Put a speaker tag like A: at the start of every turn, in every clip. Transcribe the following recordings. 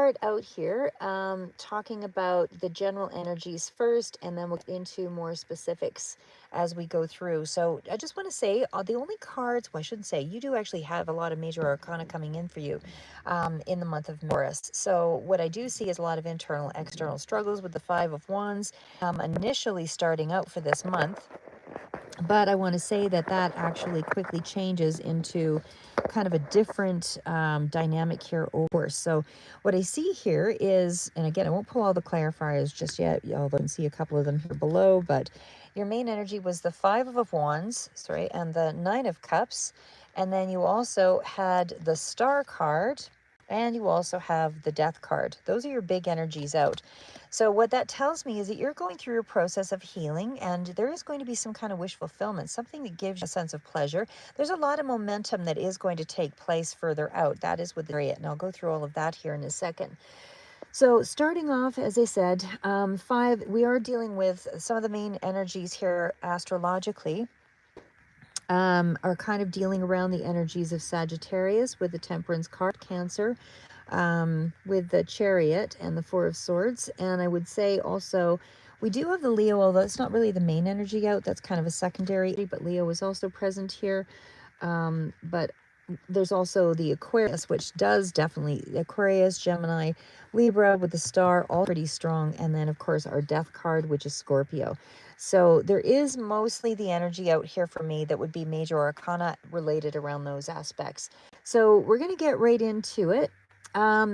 A: start out here talking about the general energies first, and then we'll get into more specifics as we go through. So I just want to say the only cards, well, I shouldn't say, you do actually have a lot of major arcana coming in for you in the month of Taurus. So what I do see is a lot of internal, external struggles with the Five of Wands initially starting out for this month. But I want to say that that actually quickly changes into kind of a different dynamic here over. So what I see here is, and again, I won't pull all the clarifiers just yet, although you can see a couple of them here below, but your main energy was the Five of Wands, sorry, and the Nine of Cups. And then you also had the Star card, and you also have the Death card. Those are your big energies out. So what that tells me is that you're going through a process of healing, and there is going to be some kind of wish fulfillment, something that gives you a sense of pleasure. There's a lot of momentum that is going to take place further out. That is with the chariot, and I'll go through all of that here in a second. So starting off, as I said, five, we are dealing with some of the main energies here astrologically. Are kind of dealing around the energies of Sagittarius with the Temperance card, Cancer, with the Chariot and the Four of Swords. And I would say also, we do have the Leo, although it's not really the main energy out. That's kind of a secondary, but Leo is also present here. But there's also the Aquarius, which does definitely, Aquarius, Gemini, Libra with the star, all pretty strong. And then, of course, our death card, which is Scorpio. So there is mostly the energy out here for me that would be major arcana related around those aspects. So we're going to get right into it.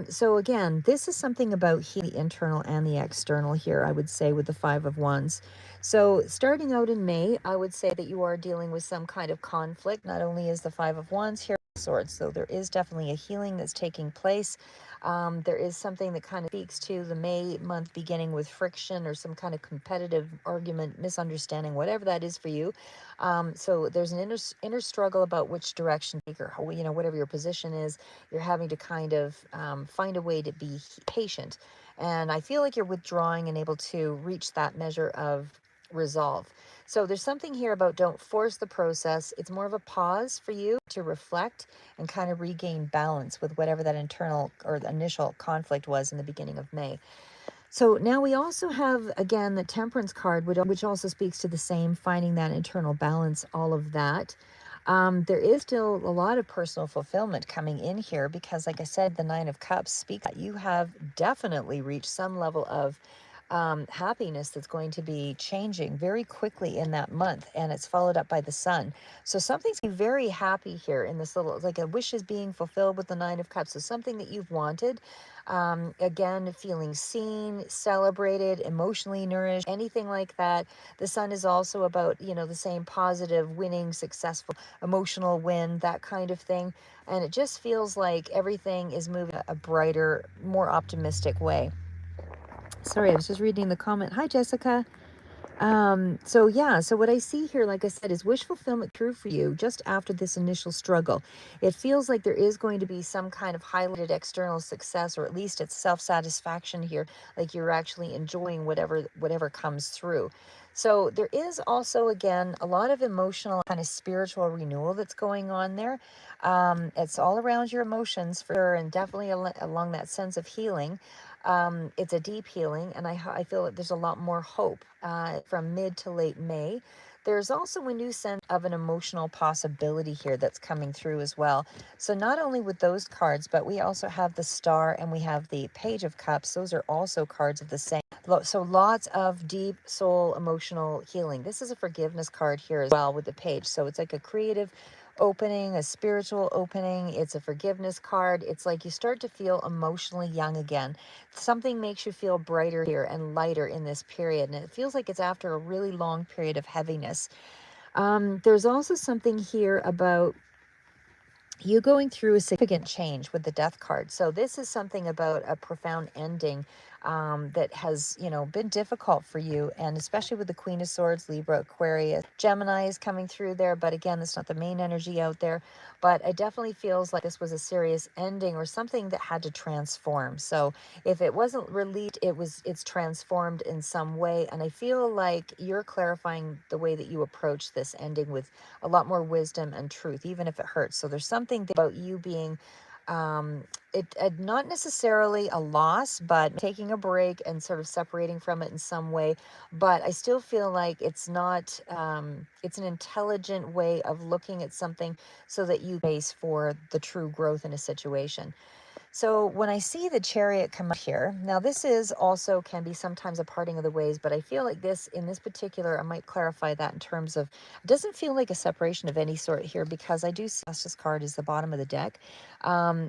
A: So again, this is something about the internal and the external here, I would say, with the Five of Wands. So starting out in May, I would say that you are dealing with some kind of conflict. Not only is the Five of Wands here, Swords, so there is definitely a healing that's taking place. There is something that kind of speaks to the May month beginning with friction or some kind of competitive argument, misunderstanding, whatever that is for you. So there's an inner struggle about which direction to take, or whatever your position is. You're having to kind of find a way to be patient, and I feel like you're withdrawing and able to reach that measure of resolve. So there's something here about don't force the process. It's more of a pause for you to reflect and kind of regain balance with whatever that internal or the initial conflict was in the beginning of May. So now we also have, again, the Temperance card, which also speaks to the same, finding that internal balance, all of that. There is still a lot of personal fulfillment coming in here because, like I said, the Nine of Cups speaks that you have definitely reached some level of happiness that's going to be changing very quickly in that month, and it's followed up by the Sun. So something's very happy here in this little, like a wish is being fulfilled with the Nine of Cups. So something that you've wanted, again, feeling seen, celebrated, emotionally nourished, anything like that. The Sun is also about, the same positive, winning, successful, emotional win, that kind of thing. And it just feels like everything is moving a brighter, more optimistic way. Sorry, I was just reading the comment. Hi, Jessica. So yeah, so what I see here, like I said, is wish fulfillment true for you just after this initial struggle. It feels like there is going to be some kind of highlighted external success, or at least it's self-satisfaction here, like you're actually enjoying whatever comes through. So there is also, again, a lot of emotional kind of spiritual renewal that's going on there. It's all around your emotions for sure, and definitely along that sense of healing. It's a deep healing, and I feel that there's a lot more hope from mid to late May. There's also a new sense of an emotional possibility here that's coming through as well. So not only with those cards, but we also have the Star and we have the Page of Cups. Those are also cards of the same. So lots of deep soul emotional healing. This is a forgiveness card here as well with the Page. So it's like a creative opening, a spiritual opening. It's a forgiveness card. It's like you start to feel emotionally young again. Something makes you feel brighter here and lighter in this period, and it feels like it's after a really long period of heaviness. There's also something here about you going through a significant change with the Death card. So this is something about a profound ending that has, been difficult for you, and especially with the Queen of Swords, Libra, Aquarius, Gemini is coming through there. But again, that's not the main energy out there. But it definitely feels like this was a serious ending or something that had to transform. So if it wasn't released, it's transformed in some way. And I feel like you're clarifying the way that you approach this ending with a lot more wisdom and truth, even if it hurts. So there's something about you being Not necessarily a loss, but taking a break and sort of separating from it in some way. But I still feel like it's not, it's an intelligent way of looking at something so that you base for the true growth in a situation. So when I see the chariot come up here, now this is also can be sometimes a parting of the ways, but I feel like this in this particular, I might clarify that in terms of, it doesn't feel like a separation of any sort here because I do see Justice card is the bottom of the deck.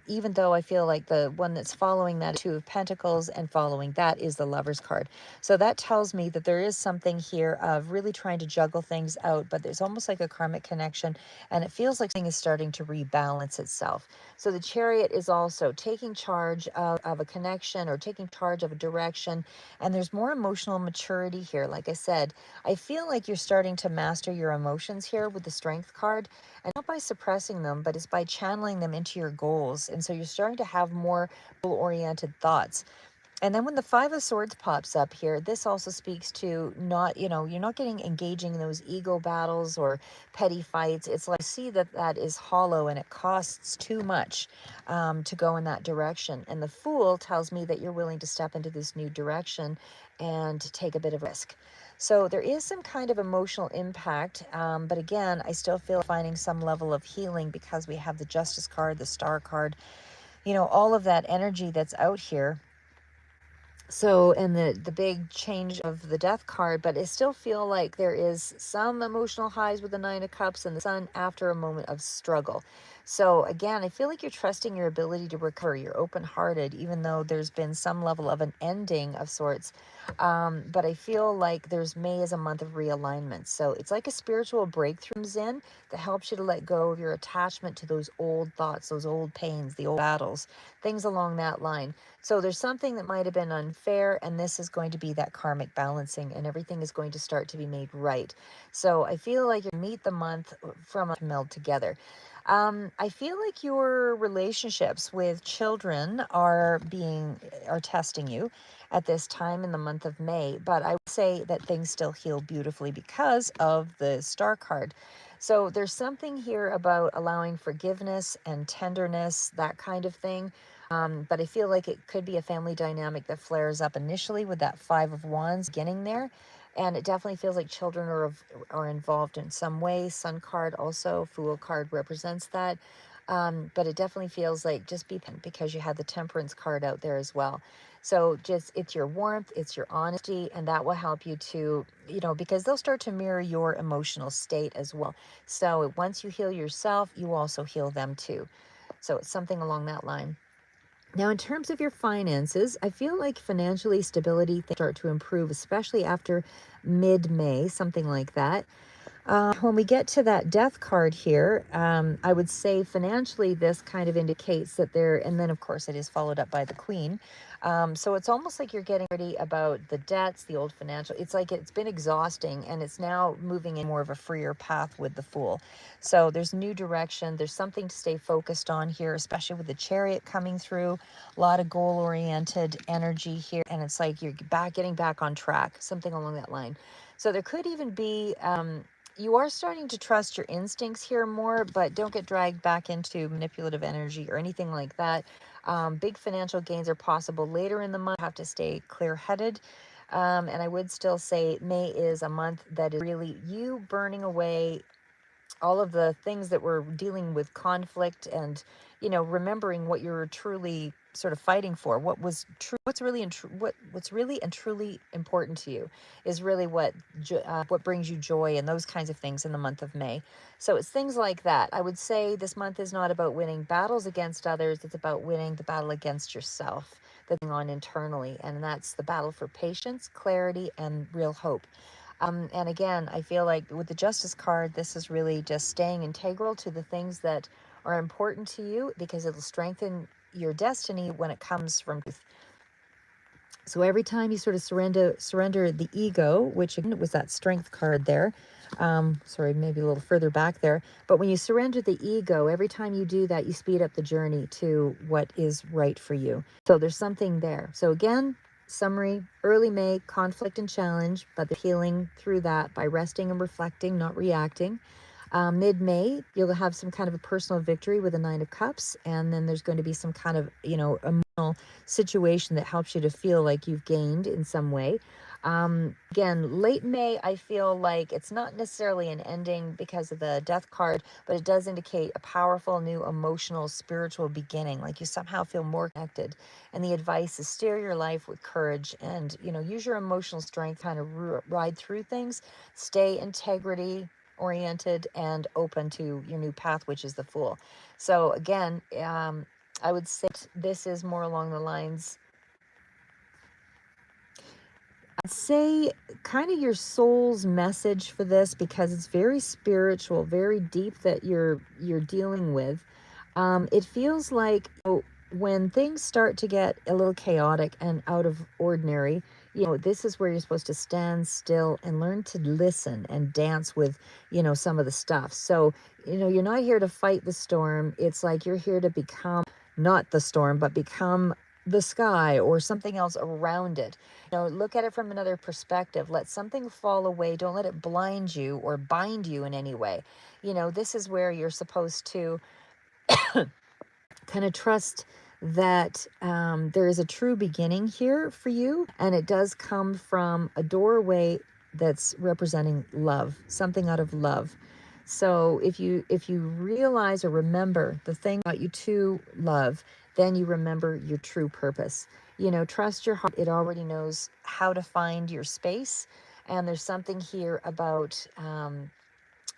A: Even though I feel like the one that's following that Two of Pentacles and following that is the Lover's card. So that tells me that there is something here of really trying to juggle things out, but there's almost like a karmic connection and it feels like thing is starting to rebalance itself. So the chariot is also taking charge of a connection or taking charge of a direction. And there's more emotional maturity here. Like I said, I feel like you're starting to master your emotions here with the strength card. And not by suppressing them, but it's by channeling them into your goals. And so you're starting to have more goal-oriented thoughts. And then when the Five of Swords pops up here, this also speaks to not, you're not getting engaging in those ego battles or petty fights. It's like, see that that is hollow and it costs too much to go in that direction. And the Fool tells me that you're willing to step into this new direction and take a bit of risk. So there is some kind of emotional impact. But again, I still feel finding some level of healing because we have the Justice card, the Star card, all of that energy that's out here. So, and the big change of the Death card, but I still feel like there is some emotional highs with the Nine of Cups and the Sun after a moment of struggle. So again, I feel like you're trusting your ability to recover. You're open-hearted, even though there's been some level of an ending of sorts. But I feel like May is a month of realignment. So it's like a spiritual breakthrough in that helps you to let go of your attachment to those old thoughts, those old pains, the old battles, things along that line. So there's something that might have been unfair, and this is going to be that karmic balancing, and everything is going to start to be made right. So I feel like you meet the month from a meld together. I feel like your relationships with children are testing you at this time in the month of May, but I would say that things still heal beautifully because of the Star card. So there's something here about allowing forgiveness and tenderness, that kind of thing. But I feel like it could be a family dynamic that flares up initially with that Five of Wands getting there. And it definitely feels like children are involved in some way. Sun card also, Fool card represents that. But it definitely feels like just be because you had the Temperance card out there as well. So just it's your warmth, it's your honesty, and that will help you to, because they'll start to mirror your emotional state as well. So once you heal yourself, you also heal them too. So it's something along that line. Now, in terms of your finances, I feel like financially stability things start to improve, especially after mid-May, something like that. When we get to that Death card here, I would say financially this kind of indicates that and then of course it is followed up by the Queen. So it's almost like you're getting ready about the debts, the old financial. It's like it's been exhausting and it's now moving in more of a freer path with the Fool. So there's new direction. There's something to stay focused on here, especially with the Chariot coming through. A lot of goal-oriented energy here, and it's like you're getting back on track, something along that line. So there could even be you are starting to trust your instincts here more, but don't get dragged back into manipulative energy or anything like that. Big financial gains are possible later in the month. You have to stay clear-headed. And I would still say May is a month that is really you burning away all of the things that were dealing with conflict and remembering what you're truly sort of fighting for, what was true, what's really what's really and truly important to you is really what brings you joy and those kinds of things in the month of May. So it's things like that. I would say this month is not about winning battles against others, it's about winning the battle against yourself that's going on internally, and that's the battle for patience, clarity, and real hope. And again, I feel like with the Justice card, this is really just staying integral to the things that are important to you because it'll strengthen your destiny when it comes from truth. So every time you sort of surrender the ego, which again was that Strength card there, sorry, maybe a little further back there, but when you surrender the ego, every time you do that, you speed up the journey to what is right for you. So there's something there. So again, summary, early May, conflict and challenge, but the healing through that by resting and reflecting, not reacting. Mid-May, you'll have some kind of a personal victory with a Nine of Cups, and then there's going to be some kind of, emotional situation that helps you to feel like you've gained in some way. Again, late May, I feel like it's not necessarily an ending because of the death card, but it does indicate a powerful new emotional, spiritual beginning. Like you somehow feel more connected. And the advice is steer your life with courage and, use your emotional strength, kind of ride through things, stay integrity oriented and open to your new path, which is the Fool. So again, I would say this is more along the lines, I'd say kind of your soul's message for this, because it's very spiritual, very deep that you're dealing with. It feels like, when things start to get a little chaotic and out of ordinary, this is where you're supposed to stand still and learn to listen and dance with, some of the stuff. So, you're not here to fight the storm. It's like you're here to become not the storm, but become the sky or something else around it. Look at it from another perspective. Let something fall away. Don't let it blind you or bind you in any way. This is where you're supposed to kind of trust that there is a true beginning here for you, and it does come from a doorway that's representing love, something out of love. So if you realize or remember the thing about you to love, then you remember your true purpose. Trust your heart. It already knows how to find your space. And there's something here about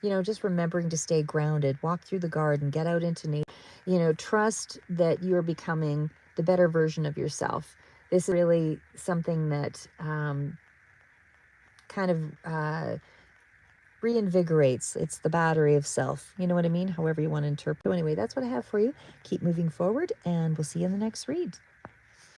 A: just remembering to stay grounded, walk through the garden, get out into nature, trust that you're becoming the better version of yourself. This is really something that kind of reinvigorates. It's the battery of self. You know what I mean? However you want to interpret. So anyway, that's what I have for you. Keep moving forward, and we'll see you in the next read.